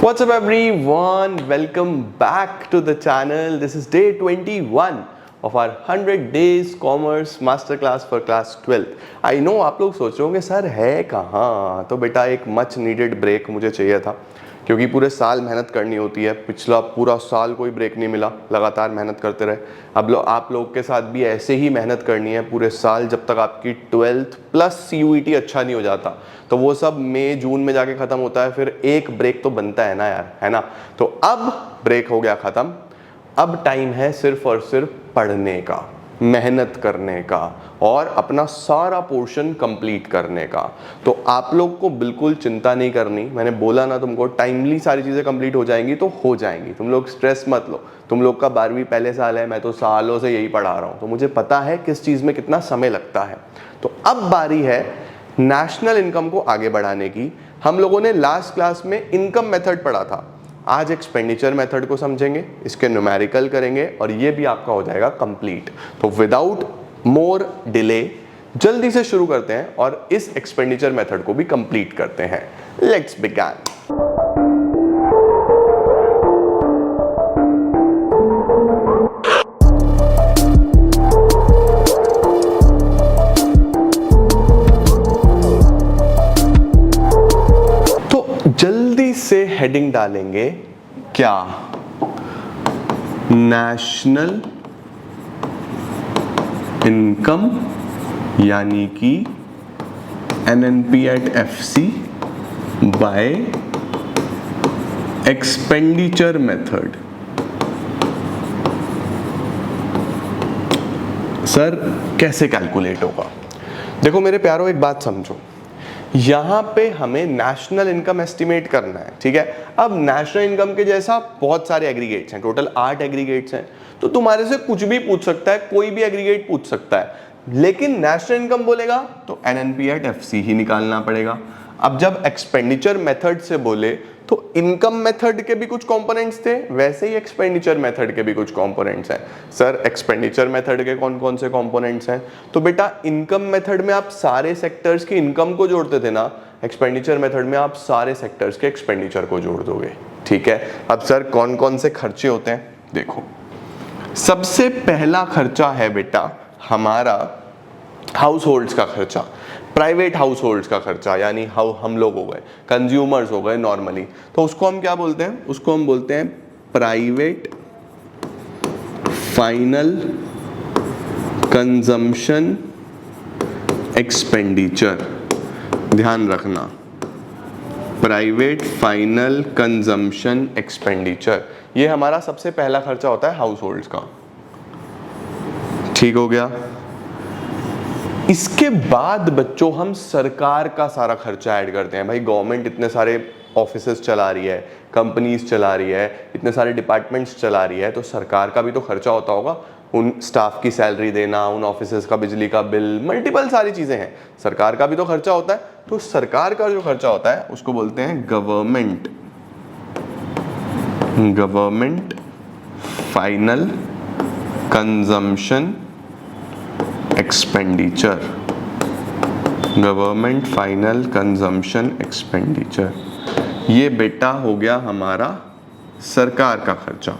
What's up everyone? Welcome back to the channel. This is day 21 of our 100 days commerce masterclass for class 12th. I know आप लोग सोच रहे होंगे sir है कहाँ? तो बेटा एक मच नीडेड ब्रेक मुझे चाहिए था क्योंकि पूरे साल मेहनत करनी होती है। पिछला पूरा साल कोई ब्रेक नहीं मिला, लगातार मेहनत करते रहे। अब आप लोग के साथ भी ऐसे ही मेहनत करनी है पूरे साल जब तक आपकी 12th प्लस CUET अच्छा नहीं हो जाता। तो वो सब मई जून में जाके ख़त्म होता है, फिर एक ब्रेक तो बनता है ना यार, है ना। तो अब ब्रेक हो गया ख़त्म, अब टाइम है सिर्फ और सिर्फ पढ़ने का, मेहनत करने का और अपना सारा पोर्शन कंप्लीट करने का। तो आप लोग को बिल्कुल चिंता नहीं करनी, मैंने बोला ना तुमको टाइमली सारी चीज़ें कंप्लीट हो जाएंगी तो हो जाएंगी। तुम लोग स्ट्रेस मत लो, तुम लोग का 12वीं पहले साल है, मैं तो सालों से यही पढ़ा रहा हूँ, तो मुझे पता है किस चीज़ में कितना समय लगता है। तो अब बारी है नेशनल इनकम को आगे बढ़ाने की। हम लोगों ने लास्ट क्लास में इनकम मेथड पढ़ा था, आज एक्सपेंडिचर मेथड को समझेंगे, इसके न्यूमेरिकल करेंगे और ये भी आपका हो जाएगा कंप्लीट। तो विदाउट मोर डिले जल्दी से शुरू करते हैं और इस एक्सपेंडिचर मेथड को भी कंप्लीट करते हैं। Let's begin. जल्दी से हेडिंग डालेंगे क्या? नेशनल इनकम यानी कि NNP at FC bye expenditure method. Sir कैसे कैलकुलेट होगा? देखो मेरे प्यारो, एक बात समझो, यहाँ पे हमें नेशनल इनकम एस्टिमेट करना है, ठीक है। अब नेशनल इनकम के जैसा बहुत सारे एग्रीगेट्स हैं, टोटल 8 एग्रीगेट्स हैं, तो तुम्हारे से कुछ भी पूछ सकता है, कोई भी एग्रीगेट पूछ सकता है। लेकिन नेशनल इनकम बोलेगा तो NNP at FC ही निकालना पड़ेगा। अब जब एक्सपेंडिचर मेथड से बोले तो इनकम मेथड के भी कुछ कंपोनेंट्स थे, वैसे ही एक्सपेंडिचर मेथड के भी कुछ कंपोनेंट्स हैं। सर एक्सपेंडिचर मेथड के कौन कौन से कंपोनेंट्स हैं? तो बेटा इनकम मेथड में आप सारे सेक्टर्स की इनकम को जोड़ते थे ना, एक्सपेंडिचर मेथड में आप सारे सेक्टर्स के एक्सपेंडिचर को जोड़ दोगे, ठीक है। अब सर कौन कौन से खर्चे होते हैं? देखो सबसे पहला खर्चा है बेटा हमारा हाउस होल्ड्स का खर्चा, प्राइवेट हाउस होल्ड्स का खर्चा, यानी हम लोग हो गए, कंज्यूमर्स हो गए नॉर्मली। तो उसको हम क्या बोलते हैं? उसको हम बोलते हैं प्राइवेट फाइनल कंजम्पशन एक्सपेंडिचर। ध्यान रखना, प्राइवेट फाइनल कंजम्पशन एक्सपेंडिचर, ये हमारा सबसे पहला खर्चा होता है हाउस होल्ड्स का, ठीक हो गया। इसके बाद बच्चों हम सरकार का सारा खर्चा ऐड करते हैं। भाई गवर्नमेंट इतने सारे ऑफिसेस चला रही है, कंपनीज चला रही है, इतने सारे डिपार्टमेंट्स चला रही है, तो सरकार का भी तो खर्चा होता होगा, उन स्टाफ की सैलरी देना, उन ऑफिसेस का बिजली का बिल, मल्टीपल सारी चीज़ें हैं, सरकार का भी तो खर्चा होता है। तो सरकार का जो खर्चा होता है उसको बोलते हैं government final consumption expenditure, government final consumption expenditure. ये बेटा हो गया हमारा सरकार का खर्चा,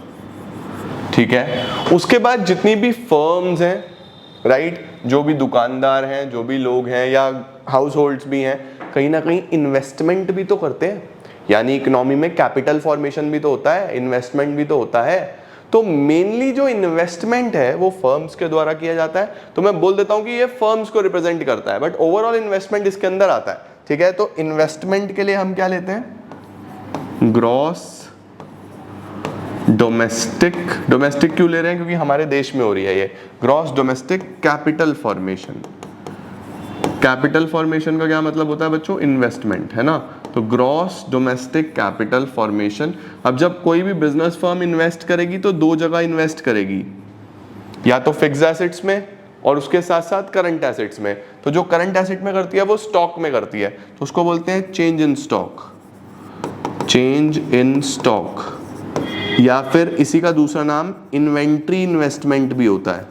ठीक है। उसके बाद जितनी भी फर्म्स हैं, राइट, जो भी दुकानदार हैं, जो भी लोग हैं या हाउस होल्ड्स भी हैं, कहीं ना कहीं इन्वेस्टमेंट भी तो करते हैं, यानी इकोनॉमी में कैपिटल फॉर्मेशन भी तो होता है, इन्वेस्टमेंट भी तो होता है। तो मेनली जो इन्वेस्टमेंट है वो फर्म्स के द्वारा किया जाता है। तो मैं बोल देता हूं कि ये फर्म्स को रिप्रेजेंट करता है, बट ओवरऑल इन्वेस्टमेंट इसके अंदर आता है, ठीक है। तो इन्वेस्टमेंट के लिए हम क्या लेते हैं? ग्रॉस डोमेस्टिक क्यों ले रहे हैं? क्योंकि हमारे देश में हो रही है ये gross domestic capital formation. Capital formation का क्या मतलब होता है बच्चों? इन्वेस्टमेंट, है ना। तो ग्रॉस डोमेस्टिक कैपिटल फॉर्मेशन। अब जब कोई भी बिजनेस फर्म इन्वेस्ट करेगी तो दो जगह इन्वेस्ट करेगी, या तो फिक्स्ड एसेट्स में और उसके साथ साथ करंट एसेट्स में। तो जो करंट एसेट में करती है वो स्टॉक में करती है, तो उसको बोलते हैं चेंज इन स्टॉक, या फिर इसी का दूसरा नाम इन्वेंट्री इन्वेस्टमेंट भी होता है,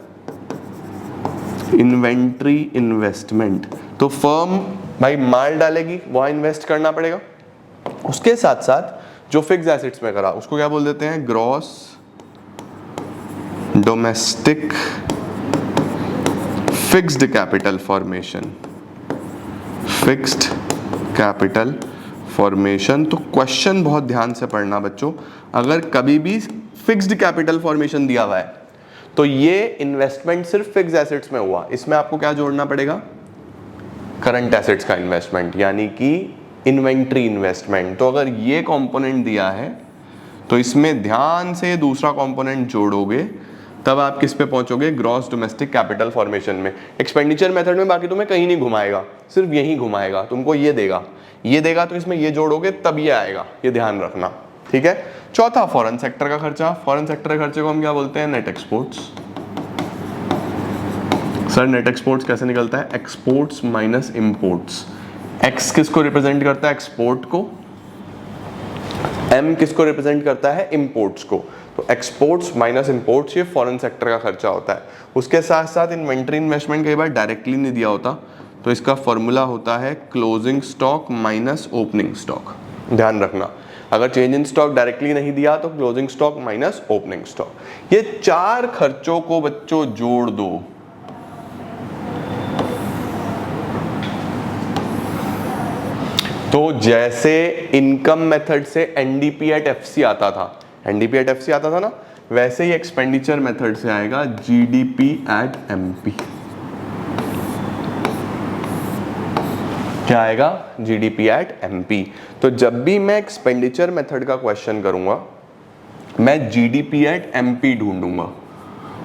इन्वेंट्री इन्वेस्टमेंट। तो फर्म भाई माल डालेगी, वहां इन्वेस्ट करना पड़ेगा। उसके साथ साथ जो फिक्स एसेट्स में करा उसको क्या बोल देते हैं, gross domestic fixed capital formation, fixed capital formation. तो क्वेश्चन बहुत ध्यान से पढ़ना बच्चों, अगर कभी भी फिक्स्ड कैपिटल फॉर्मेशन दिया हुआ है तो ये इन्वेस्टमेंट सिर्फ फिक्स एसेट्स में हुआ, इसमें आपको क्या जोड़ना पड़ेगा, करंट एसेट्स का इन्वेस्टमेंट, यानी कि इन्वेंट्री इन्वेस्टमेंट। तो अगर ये कंपोनेंट दिया है तो इसमें ध्यान से दूसरा कंपोनेंट जोड़ोगे तब आप किस पे पहुंचोगे, ग्रॉस डोमेस्टिक कैपिटल फॉर्मेशन में। एक्सपेंडिचर मेथड में बाकी तुम्हें कहीं नहीं घुमाएगा, सिर्फ यही घुमाएगा, तुमको ये देगा तो इसमें ये जोड़ोगे तब ये आएगा, ये ध्यान रखना, ठीक है। चौथा, फॉरेन सेक्टर का खर्चा। फॉरेन सेक्टर के खर्चे को हम क्या बोलते हैं, net exports. Sir net exports कैसे निकलता है, एक्सपोर्ट्स माइनस इंपोर्ट्स। एक्स किसको रिप्रेजेंट करता है, एक्सपोर्ट को, एम किसको रिप्रेजेंट करता है, इंपोर्ट्स को। तो एक्सपोर्ट्स माइनस इंपोर्ट्स ये फॉरेन सेक्टर का खर्चा होता है। उसके साथ साथ इन्वेंट्री इन्वेस्टमेंट कई बार डायरेक्टली नहीं दिया होता, तो इसका फॉर्मूला होता है closing stock minus opening stock. ध्यान रखना, अगर चेंज इन स्टॉक डायरेक्टली नहीं दिया तो closing stock minus opening stock. ये चार खर्चों को बच्चों जोड़ दो, तो जैसे इनकम मेथड से एनडीपी एट एफसी आता था, एनडीपी एट एफसी आता था ना, वैसे ही एक्सपेंडिचर मेथड से आएगा जीडीपी एट एमपी। क्या आएगा, जीडीपी एट एमपी। तो जब भी मैं एक्सपेंडिचर मेथड का क्वेश्चन करूंगा मैं जीडीपी एट एमपी ढूंढूंगा,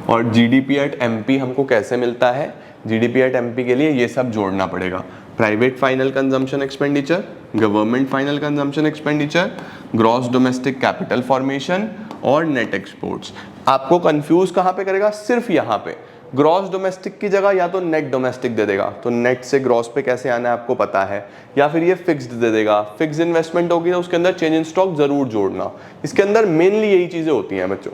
और जीडीपी एट एमपी हमको कैसे मिलता है, जीडीपी एट एमपी के लिए ये सब जोड़ना पड़ेगा, private final consumption expenditure, government final consumption expenditure, gross domestic capital formation और नेट एक्सपोर्ट्स। आपको कंफ्यूज कहां पे करेगा, सिर्फ यहां पे। ग्रॉस डोमेस्टिक की जगह या तो नेट डोमेस्टिक दे देगा, तो नेट से ग्रॉस पे कैसे आना है आपको पता है, या फिर ये फिक्स्ड दे देगा। फिक्स्ड इन्वेस्टमेंट होगी तो उसके अंदर चेंज इन स्टॉक जरूर जोड़ना। इसके अंदर मेनली यही चीजें होती हैं बच्चों,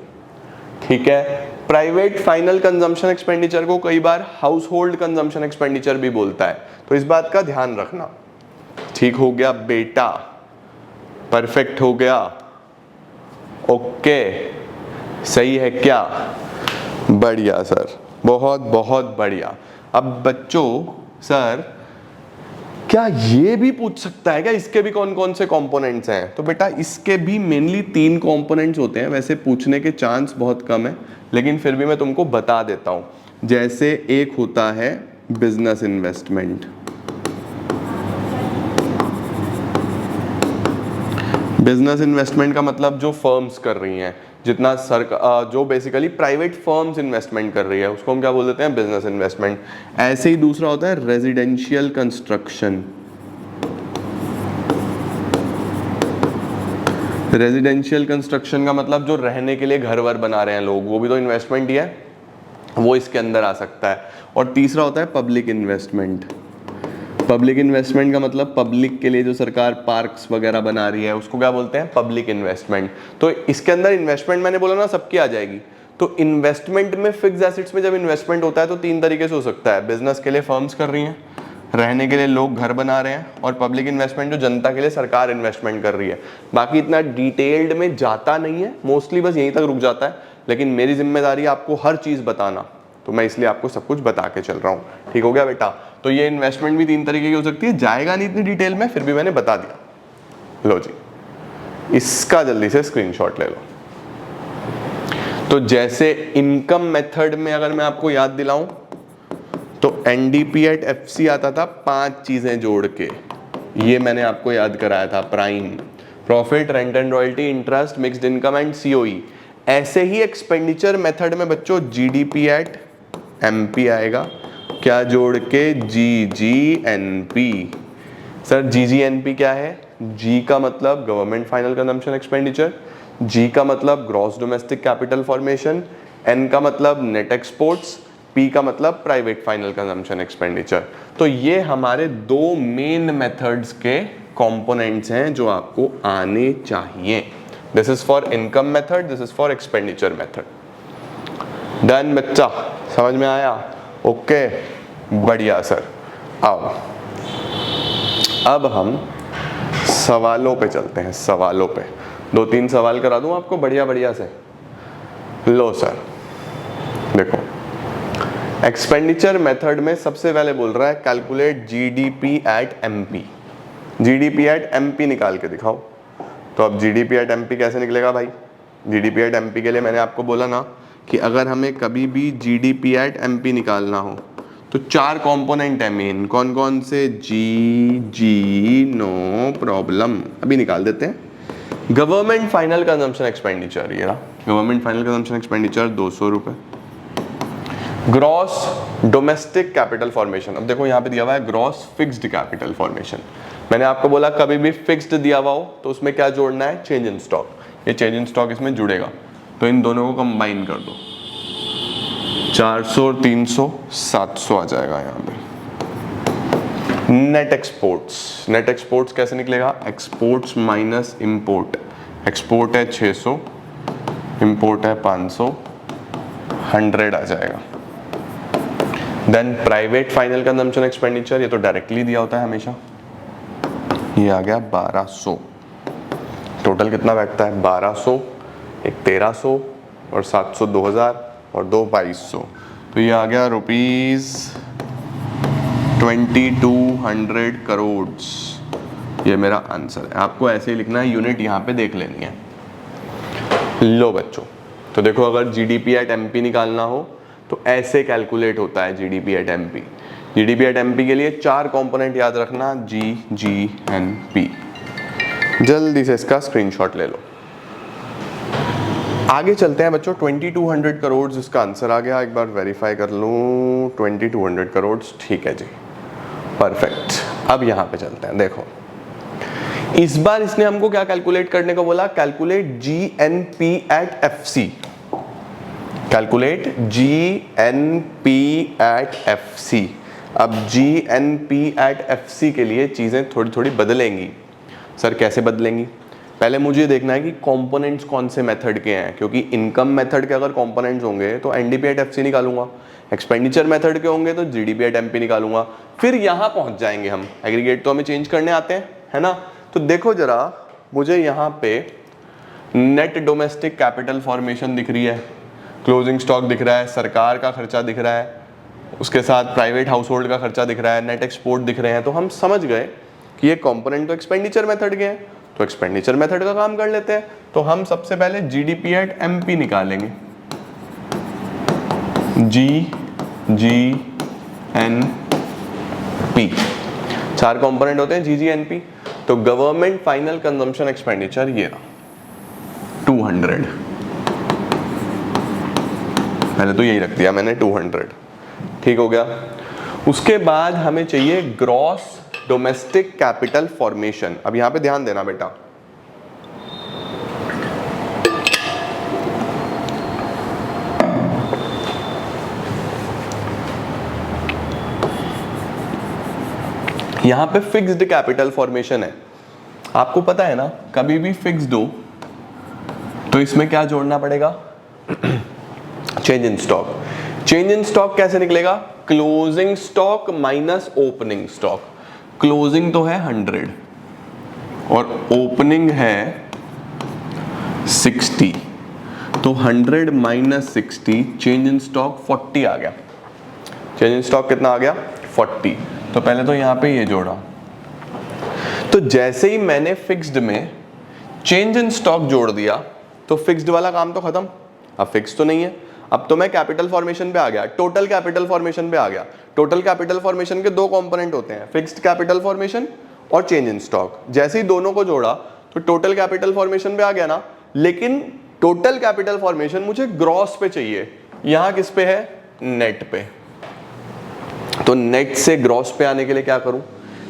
ठीक है। प्राइवेट फाइनल कंजम्पशन एक्सपेंडिचर को कई बार हाउस होल्ड कंजम्पशन एक्सपेंडिचर भी बोलता है, तो इस बात का ध्यान रखना। ठीक हो गया बेटा, परफेक्ट हो गया, ओके, सही है क्या, बढ़िया सर, बहुत बहुत बढ़िया। अब बच्चों सर क्या ये भी पूछ सकता है क्या, इसके भी कौन कौन से कंपोनेंट्स हैं, तो बेटा इसके भी मेनली 3 कंपोनेंट्स होते हैं। वैसे पूछने के चांस बहुत कम है, लेकिन फिर भी मैं तुमको बता देता हूं। जैसे एक होता है बिजनेस इन्वेस्टमेंट, बिजनेस इन्वेस्टमेंट का मतलब जो फर्म्स कर रही हैं, जितना जो बेसिकली प्राइवेट फर्म्स इन्वेस्टमेंट कर रही है उसको हम क्या बोल देते हैं, बिजनेस इन्वेस्टमेंट। ऐसे ही दूसरा होता है रेजिडेंशियल कंस्ट्रक्शन। रेजिडेंशियल कंस्ट्रक्शन का मतलब जो रहने के लिए घर वर बना रहे हैं लोग, वो भी तो इन्वेस्टमेंट ही है, वो इसके अंदर आ सकता है। और तीसरा होता है पब्लिक इन्वेस्टमेंट। पब्लिक इन्वेस्टमेंट का मतलब पब्लिक के लिए जो सरकार पार्क्स वगैरह बना रही है उसको क्या बोलते हैं, पब्लिक इन्वेस्टमेंट। तो इसके अंदर इन्वेस्टमेंट मैंने बोला ना सबकी आ जाएगी। तो इन्वेस्टमेंट में, फिक्स एसेट्स में जब इन्वेस्टमेंट होता है तो 3 तरीके से हो सकता है। बिजनेस के लिए फर्म्स कर रही हैं, रहने के लिए लोग घर बना रहे हैं, और पब्लिक इन्वेस्टमेंट जो जनता के लिए सरकार इन्वेस्टमेंट कर रही है। बाकी इतना डिटेल्ड में जाता नहीं है, मोस्टली बस यहीं तक रुक जाता है, लेकिन मेरी जिम्मेदारी है आपको हर चीज़ बताना, तो मैं इसलिए आपको सब कुछ बता के चल रहा हूँ। ठीक हो गया बेटा। तो ये इन्वेस्टमेंट भी 3 तरीके की हो सकती है, जाएगा नहीं इतनी डिटेल में, फिर भी मैंने बता दिया। लो जी, इसका जल्दी से स्क्रीनशॉट ले लो। तो जैसे इनकम मेथड में अगर मैं आपको याद दिलाऊं तो एनडीपी एट एफसी आता था 5 चीजें जोड़ के, ये मैंने आपको याद कराया था, prime, profit, rent and royalty, interest, mixed income and COE. ऐसे ही एक्सपेंडिचर मेथड में बच्चों जीडीपी एट एमपी आएगा, क्या जोड़ के, जीजीएनपी। सर जीजीएनपी क्या है, जी का मतलब government final consumption expenditure, G का मतलब gross domestic capital formation, N का मतलब नेट एक्सपोर्ट्स, पी का मतलब प्राइवेट फाइनल कंजम्पशन एक्सपेंडिचर। तो ये हमारे 2 मेन मेथड्स के कंपोनेंट्स हैं जो आपको आने चाहिए। This is for income method, this is for expenditure method. Done बच्चा, समझ में आया, ओके, बढ़िया सर। आओ अब हम सवालों पे चलते हैं, सवालों पे। 2-3 सवाल करा दूं आपको बढ़िया बढ़िया से। लो सर देखो, एक्सपेंडिचर मेथड में सबसे पहले बोल रहा है calculate GDP at MP. GDP at MP निकाल के दिखाओ। तो अब जीडीपी एट एमपी कैसे निकलेगा भाई? जीडीपी एट एमपी के लिए मैंने आपको बोला ना कि अगर हमें कभी भी जीडीपी एट एमपी निकालना हो तो 4 कंपोनेंट है मेन। कौन कौन से? जी, नो प्रॉब्लम, अभी निकाल देते हैं। गवर्नमेंट फाइनल कंजम्पशन एक्सपेंडिचर, ये रहा गवर्नमेंट फाइनल कंजम्पशन एक्सपेंडिचर 200 रुपये। ग्रॉस डोमेस्टिक कैपिटल फॉर्मेशन, अब देखो यहाँ पे दिया हुआ है ग्रॉस फिक्स्ड कैपिटल फॉर्मेशन। मैंने आपको बोला कभी भी फिक्स्ड दिया हुआ हो तो उसमें क्या जोड़ना है? Change in stock. ये चेंज इन स्टॉक इसमें जुड़ेगा, तो इन दोनों को कंबाइन कर दो, 400 और 300 700 आ जाएगा यहाँ पे। नेट एक्सपोर्ट्स, नेट एक्सपोर्ट्स कैसे निकलेगा? Exports minus import. एक्सपोर्ट है 600, इंपोर्ट है 500, 100 आ जाएगा। Then private final consumption expenditure, ये तो डायरेक्टली दिया होता है हमेशा, ये आ गया 1200। टोटल कितना बैठता है? 1200, एक 1300 और 700 2000 और 2 2200, तो ये आ गया ₹2200 करोड़। ये मेरा आंसर है। आपको ऐसे ही लिखना है, यूनिट यहाँ पे देख लेनी है। लो बच्चों, तो देखो अगर जीडीपी एट एमपी निकालना हो तो ऐसे कैलकुलेट होता है GDP at MP. GDP at MP के लिए 4 कंपोनेंट याद रखना, GGNP। जल्दी से इसका स्क्रीनशॉट ले लो। आगे चलते हैं बच्चों। 2200 करोड़ इसका आंसर आ गया। एक बार वेरीफाई कर लूं, 2200 करोड़, ठीक है जी, परफेक्ट। अब यहां पे चलते हैं। देखो इस बार इसने हमको क्या कैलकुलेट करने को बोला? Calculate GNP at FC। Calculate GNP at FC। अब GNP एट FC के लिए चीजें थोड़ी थोड़ी बदलेंगी। सर कैसे बदलेंगी? पहले मुझे देखना है कि कंपोनेंट्स कौन से मेथड के हैं, क्योंकि इनकम मेथड के अगर कंपोनेंट्स होंगे तो NDP एट FC निकालूंगा, एक्सपेंडिचर मेथड के होंगे तो GDP एट MP निकालूंगा, फिर यहां पहुंच जाएंगे हम। एग्रीगेट तो हमें चेंज करने आते हैं, है ना? तो देखो जरा, मुझे यहाँ पे नेट डोमेस्टिक कैपिटल फॉर्मेशन दिख रही है, क्लोजिंग स्टॉक दिख रहा है, सरकार का खर्चा दिख रहा है, उसके साथ प्राइवेट हाउस होल्ड का खर्चा दिख रहा है, नेट एक्सपोर्ट दिख रहे हैं, तो हम समझ गए कि ये कंपोनेंट तो एक्सपेंडिचर मेथड के हैं, तो एक्सपेंडिचर मेथड का काम कर लेते हैं। तो हम सबसे पहले जीडीपी एट एमपी निकालेंगे। GGNP, 4 कंपोनेंट होते हैं GGNP। तो गवर्नमेंट फाइनल कंजम्पशन एक्सपेंडिचर ये रहा 200, पहले तो यही रख दिया मैंने 200, ठीक हो गया। उसके बाद हमें चाहिए ग्रॉस डोमेस्टिक कैपिटल फॉर्मेशन। अब यहां पे ध्यान देना बेटा, यहां पे फिक्स्ड कैपिटल फॉर्मेशन है। आपको पता है ना, कभी भी फिक्स्ड हो तो इसमें क्या जोड़ना पड़ेगा? Change in stock. Change in stock कैसे निकलेगा? Closing stock minus opening stock. Closing तो है 100 और ओपनिंग है 60, तो 100 माइनस 60, चेंज इन स्टॉक 40 आ गया। चेंज इन स्टॉक कितना आ गया? 40। तो पहले तो यहां पे ये जोड़ा, तो जैसे ही मैंने फिक्स्ड में चेंज इन स्टॉक जोड़ दिया तो फिक्स्ड वाला काम तो खत्म। अब फिक्स तो नहीं है, अब तो मैं कैपिटल फॉर्मेशन पे आ गया, टोटल कैपिटल फॉर्मेशन पे आ गया। टोटल कैपिटल फॉर्मेशन के 2 कंपोनेंट होते हैं, फिक्स्ड कैपिटल फॉर्मेशन और चेंज इन स्टॉक। जैसे ही दोनों को जोड़ा तो टोटल कैपिटल फॉर्मेशन पे आ गया ना, लेकिन टोटल कैपिटल फॉर्मेशन मुझे ग्रॉस पे चाहिए। यहां किस पे है? नेट पे। तो नेट से ग्रॉस पे आने के लिए क्या करूं?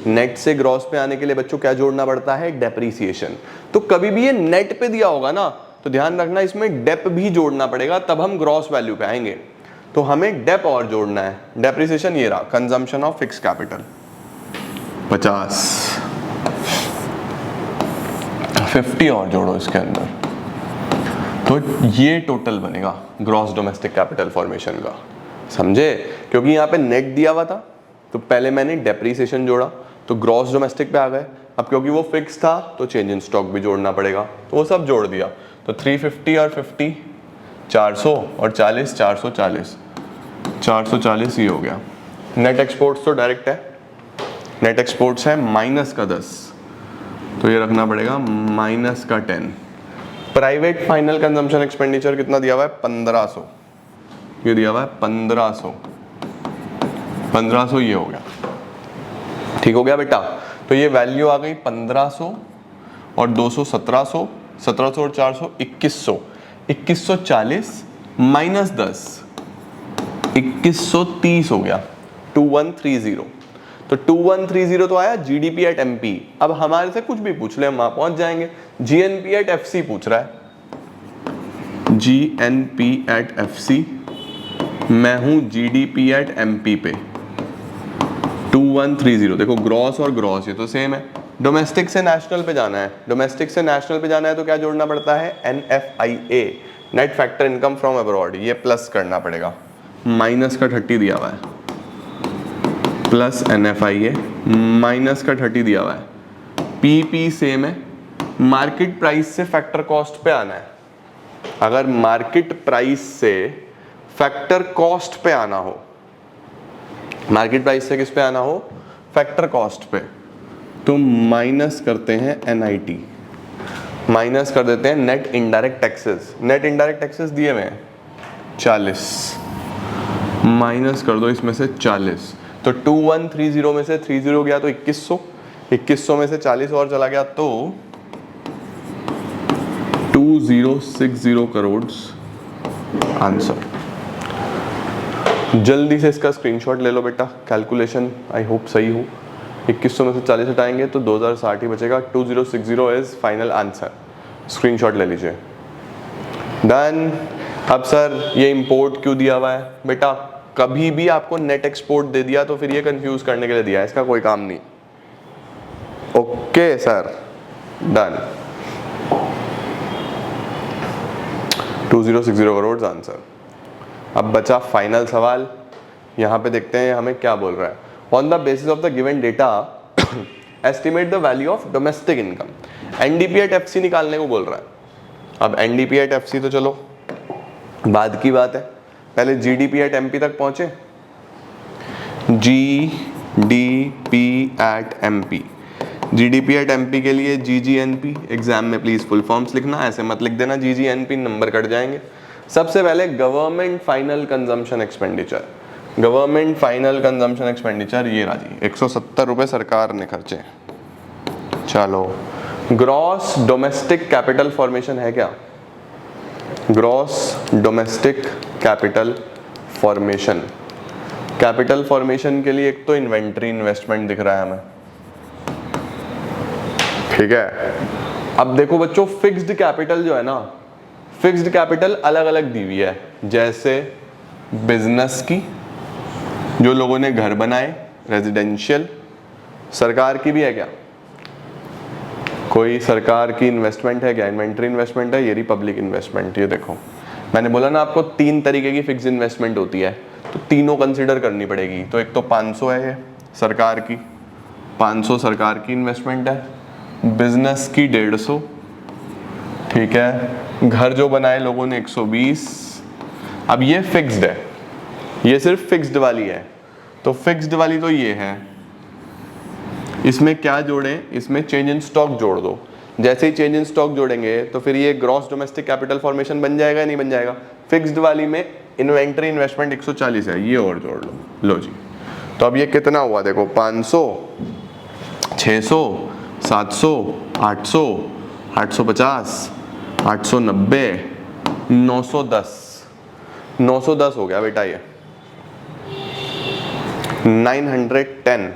नेट से ग्रॉस पे आने के लिए बच्चों क्या जोड़ना पड़ता है? डेप्रीसिएशन। तो कभी भी ये नेट पे दिया होगा ना, तो ध्यान रखना इसमें डेप भी जोड़ना पड़ेगा, तब हम ग्रॉस वैल्यू पे आएंगे। तो हमें डेप और जोड़ना है। डेप्रीसिएशन ये रहा, कंजम्पशन ऑफ फिक्स कैपिटल 50, 50 और जोड़ो इसके अंदर, तो ये टोटल बनेगा ग्रॉस डोमेस्टिक कैपिटल फॉर्मेशन का। समझे? क्योंकि यहाँ पे नेट दिया हुआ था तो पहले मैंने डेप्रीसिएशन जोड़ा तो ग्रॉस डोमेस्टिक पे आ गए। अब क्योंकि वो फिक्स था तो चेंज इन स्टॉक भी जोड़ना पड़ेगा, तो वो सब जोड़ दिया। तो 350 और 50 400 और 40 440 440 ये हो गया। नेट एक्सपोर्ट्स तो डायरेक्ट है, नेट एक्सपोर्ट्स है माइनस का 10, तो ये रखना पड़ेगा माइनस का 10। प्राइवेट फाइनल कंजम्पशन एक्सपेंडिचर कितना दिया हुआ है 1500, ये दिया हुआ है 1500 ये हो गया। ठीक हो गया बेटा। तो ये वैल्यू आ गई 1500 और 200 1700, 1700 और 400 2100, 2140 माइनस 10 2130 हो गया, 2130। तो 2130 तो आया जीडीपी एट एमपी। अब हमारे से कुछ भी पूछ ले हम वहां पहुंच जाएंगे। जीएनपी एट एफसी पूछ रहा है, जीएनपी एट एफसी, मैं हूं जीडीपी एट एमपी पे। 2130 देखो ग्रॉस और ग्रॉस ये तो सेम है। डोमेस्टिक से नेशनल पे जाना है, डोमेस्टिक से नेशनल पे जाना है तो क्या जोड़ना पड़ता है NFIA, net factor income from abroad, ये प्लस करना पड़ेगा। माइनस का 30 दिया हुआ है, प्लस NFIA माइनस का 30 दिया हुआ है। PP सेम है, मार्केट प्राइस से फैक्टर कॉस्ट पे आना है। अगर मार्केट प्राइस से फैक्टर कॉस्ट पे आना हो, मार्केट प्राइस से किस पे आना हो, फैक्टर कॉस्ट पे, तो माइनस करते हैं NIT, माइनस कर देते हैं net indirect taxes. Net indirect taxes दिए हुए हैं 40, माइनस कर दो इसमें से 40, तो 2130 में से 30 गया तो 2100, 2100 में से 40 और चला गया तो 2060 करोड़ आंसर। जल्दी से इसका स्क्रीनशॉट ले लो बेटा, कैलकुलेशन आई होप सही हो। 2100 में से 40 हटाएंगे तो 2060 ही बचेगा। 2060 इज फाइनल आंसर, स्क्रीनशॉट ले लीजिए। डन। अब सर ये इंपोर्ट क्यों दिया हुआ है बेटा, कभी भी आपको नेट एक्सपोर्ट दे दिया तो फिर ये कंफ्यूज करने के लिए दिया है, इसका कोई काम नहीं। Okay sir, done. 2060 crore answer. अब बचा फाइनल सवाल, यहाँ पे देखते हैं हमें क्या बोल रहा है। On the basis of the given data estimate the value of domestic income. NDP at FC निकालने को बोल रहा है। अब एनडीपी एट एफसी तो चलो बाद की बात है, पहले जीडीपी एट एमपी तक पहुंचे। GDP at MP, GDP at MP के लिए जीजीएनपी, एग्जाम में प्लीज फुल फॉर्म्स लिखना, ऐसे मत लिख देना जीजीएनपी, नंबर कट जाएंगे। सबसे पहले government final consumption expenditure, government final consumption expenditure ये राजी 170 रुपए सरकार ने खर्चे। चलो ग्रॉस डोमेस्टिक कैपिटल फॉर्मेशन है क्या, gross domestic capital formation. Capital formation के लिए एक तो इन्वेंट्री इन्वेस्टमेंट दिख रहा है हमें, ठीक है। अब देखो बच्चों फिक्स्ड कैपिटल जो है ना, फिक्स्ड कैपिटल अलग अलग दी हुई है, जैसे बिजनेस की, जो लोगों ने घर बनाए, रेजिडेंशियल। सरकार की भी है क्या, कोई सरकार की इन्वेस्टमेंट है क्या, इन्वेंट्री इन्वेस्टमेंट है, ये रही पब्लिक इन्वेस्टमेंट। ये देखो मैंने बोला ना आपको 3 तरीके की फिक्स्ड इन्वेस्टमेंट होती है, तो तीनों कंसीडर करनी पड़ेगी। तो एक तो 500 है ये सरकार की, 500 सरकार की इन्वेस्टमेंट है, बिजनेस की 150, ठीक है, घर जो बनाए लोगों ने 120। अब ये फिक्स्ड है, ये सिर्फ फिक्स्ड वाली है, तो फिक्स्ड वाली तो ये है। इसमें क्या जोड़ें, इसमें चेंज इन स्टॉक जोड़ दो। जैसे ही चेंज इन स्टॉक जोड़ेंगे तो फिर ये ग्रॉस डोमेस्टिक कैपिटल फॉर्मेशन बन जाएगा, नहीं बन जाएगा। फिक्स्ड वाली में इन्वेंट्री इन्वेस्टमेंट 140 है, ये और जोड़ लो। लो जी, तो अब ये कितना हुआ देखो, 500, 600, 700, 800, 850, 890, 910, 910 हो गया बेटा ये, 910।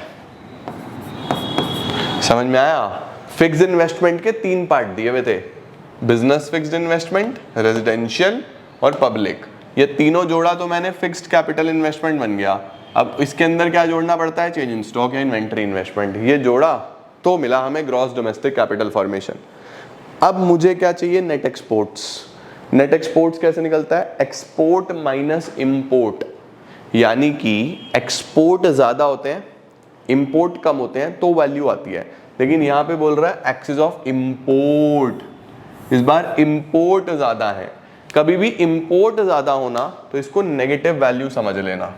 समझ में आया। फिक्स्ड इन्वेस्टमेंट के 3 पार्ट दिए हुए थे, बिजनेस फिक्स्ड इन्वेस्टमेंट, रेजिडेंशियल और पब्लिक। ये तीनों जोड़ा तो मैंने फिक्स्ड कैपिटल इन्वेस्टमेंट बन गया। अब इसके अंदर क्या जोड़ना पड़ता है, चेंज इन स्टॉक या इन्वेंट्री इन्वेस्टमेंट। ये जोड़ा तो मिला हमें ग्रॉस डोमेस्टिक कैपिटल फॉर्मेशन। अब मुझे क्या चाहिए, नेट एक्सपोर्ट्स। नेट एक्सपोर्ट्स कैसे निकलता है, एक्सपोर्ट माइनस इंपोर्ट, यानी कि एक्सपोर्ट ज्यादा होते हैं, इंपोर्ट कम होते हैं तो वैल्यू आती है। लेकिन यहाँ पे बोल रहा है एक्सिस ऑफ इंपोर्ट, इस बार इंपोर्ट ज्यादा है। कभी भी इंपोर्ट ज्यादा होना तो इसको नेगेटिव वैल्यू समझ लेना।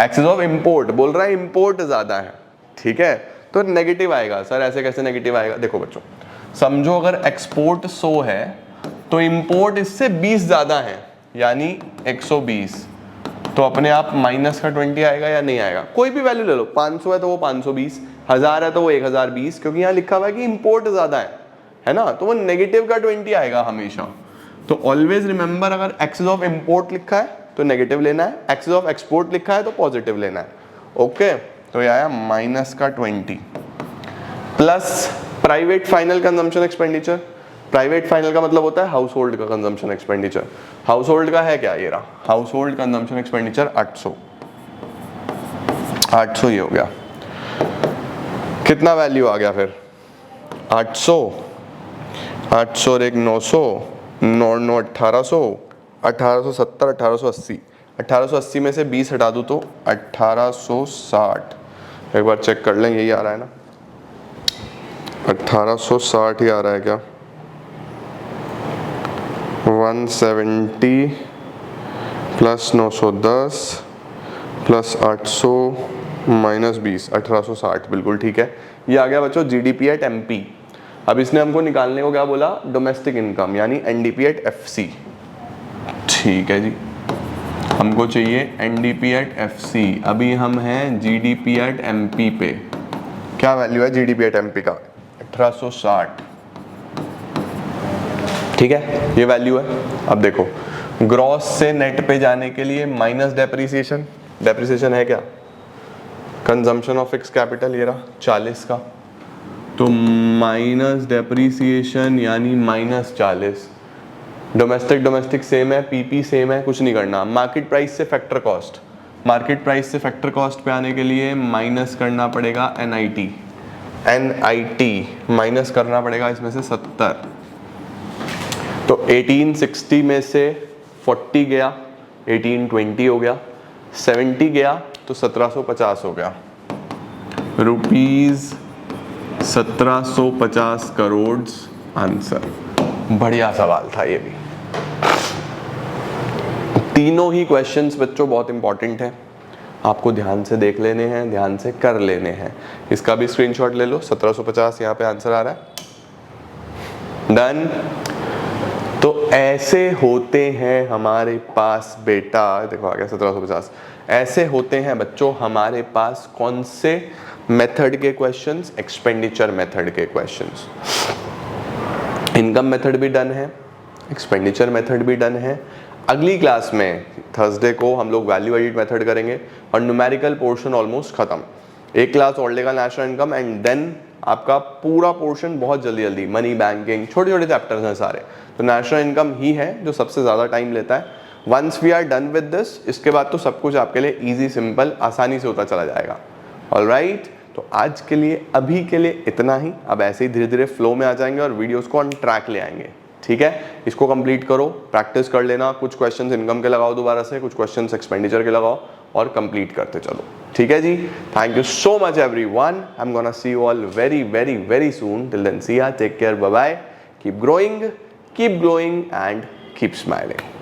एक्सिस ऑफ इंपोर्ट बोल रहा है इंपोर्ट ज्यादा है, ठीक है, तो नेगेटिव आएगा। सर ऐसे कैसे नेगेटिव आएगा? देखो बच्चों, समझो अगर एक्सपोर्ट 100 है तो इंपोर्ट इससे 20 ज्यादा है, यानी 120, तो अपने आप माइनस का 20 आएगा या नहीं आएगा? कोई भी वैल्यू ले लो, 500 है तो वो 520, 1000 है तो वो 1020, क्योंकि यहाँ लिखा हुआ है कि इंपोर्ट ज्यादा है ना, तो वो नेगेटिव का 20 आएगा हमेशा। तो ऑलवेज रिमेंबर, अगर एक्सिस ऑफ इंपोर्ट लिखा है तो नेगेटिव लेना है, एक्सिस ऑफ एक्सपोर्ट लिखा है तो पॉजिटिव लेना है। ओके, तो ये आया माइनस का 20 plus private final consumption expenditure. Private final का मतलब होता है हाउस होल्ड का कंजम्पशन एक्सपेंडिचर। हाउस होल्ड का है क्या? ये रहा हाउस होल्ड कंजम्पशन एक्सपेंडिचर 800 ये हो गया। कितना वैल्यू आ गया फिर? 800 और एक 900, 9 1800, 1870, 1880। 1880 में से 20 हटा दूँ तो 1860। एक बार चेक कर लें, यही आ रहा है ना? 1860 ही आ रहा है क्या? 170 प्लस 910 प्लस 800 माइनस 20, 1860, बिल्कुल ठीक है। ये आ गया बच्चों जीडीपी एट एमपी। अब इसने हमको निकालने को क्या बोला? डोमेस्टिक इनकम, यानी एनडीपी एट एफसी। ठीक है जी, हमको चाहिए एनडीपी एट एफसी। अभी हम हैं जीडीपी एट एमपी पे। क्या वैल्यू है जीडीपी एट एमपी का? 1860, ठीक है, ये वैल्यू है। अब देखो, ग्रॉस से नेट पे जाने के लिए माइनस डेप्रिसिएशन। डेप्रिसिएशन है क्या? कंजम्पशन ऑफ फिक्स कैपिटल, ये रहा 40 का, तो माइनस डेप्रिसिएशन यानी माइनस 40। डोमेस्टिक सेम है, पीपी सेम है, कुछ नहीं करना। मार्केट प्राइस से फैक्टर कॉस्ट, मार्केट प्राइस से फैक्टर कॉस्ट पे आने के लिए माइनस करना पड़ेगा एनआईटी। माइनस करना पड़ेगा इसमें से 70, तो 1860 में से 40 गया, 1820 हो गया, 70 गया तो 1750 हो गया। Rupees 1750 crore answer. बढ़िया सवाल था ये भी। तीनों ही क्वेश्चंस बच्चों बहुत इंपॉर्टेंट है, आपको ध्यान से देख लेने हैं, ध्यान से कर लेने हैं। इसका भी स्क्रीनशॉट ले लो, 1750 यहाँ पे आंसर आ रहा है। डन। तो ऐसे होते हैं हमारे पास बेटा, देखो आ गया 1750। ऐसे होते हैं बच्चों हमारे पास कौन से मेथड के क्वेश्चंस? एक्सपेंडिचर मेथड के क्वेश्चंस। इनकम मेथड भी डन है, एक्सपेंडिचर मेथड भी डन है। अगली क्लास में थर्सडे को हम लोग वैल्यू एडिट मेथड करेंगे और न्यूमेरिकल पोर्शन ऑलमोस्ट खत्म। एक क्लास और लेगा नेशनल इनकम, एंड देन आपका पूरा पोर्शन बहुत जल्दी मनी बैंकिंग, छोटे छोटे चैप्टर्स हैं सारे। तो नेशनल इनकम ही है जो सबसे ज़्यादा टाइम लेता है। Once we are done with this, इसके बाद तो सब कुछ आपके लिए ईजी, सिंपल, आसानी से होता चला जाएगा। ऑलराइट, तो आज के लिए, अभी के लिए इतना ही। अब ऐसे ही धीरे धीरे फ्लो में आ जाएंगे और वीडियोस को ऑन ट्रैक ले आएंगे, ठीक है। इसको कंप्लीट करो, प्रैक्टिस कर लेना, कुछ क्वेश्चंस इनकम के लगाओ दोबारा से, कुछ क्वेश्चंस एक्सपेंडिचर के लगाओ और कंप्लीट करते चलो, ठीक है जी। Thank you so much everyone, I am gonna see you all very very very soon. Till then see ya, take care, bye bye, keep growing, keep glowing and keep smiling.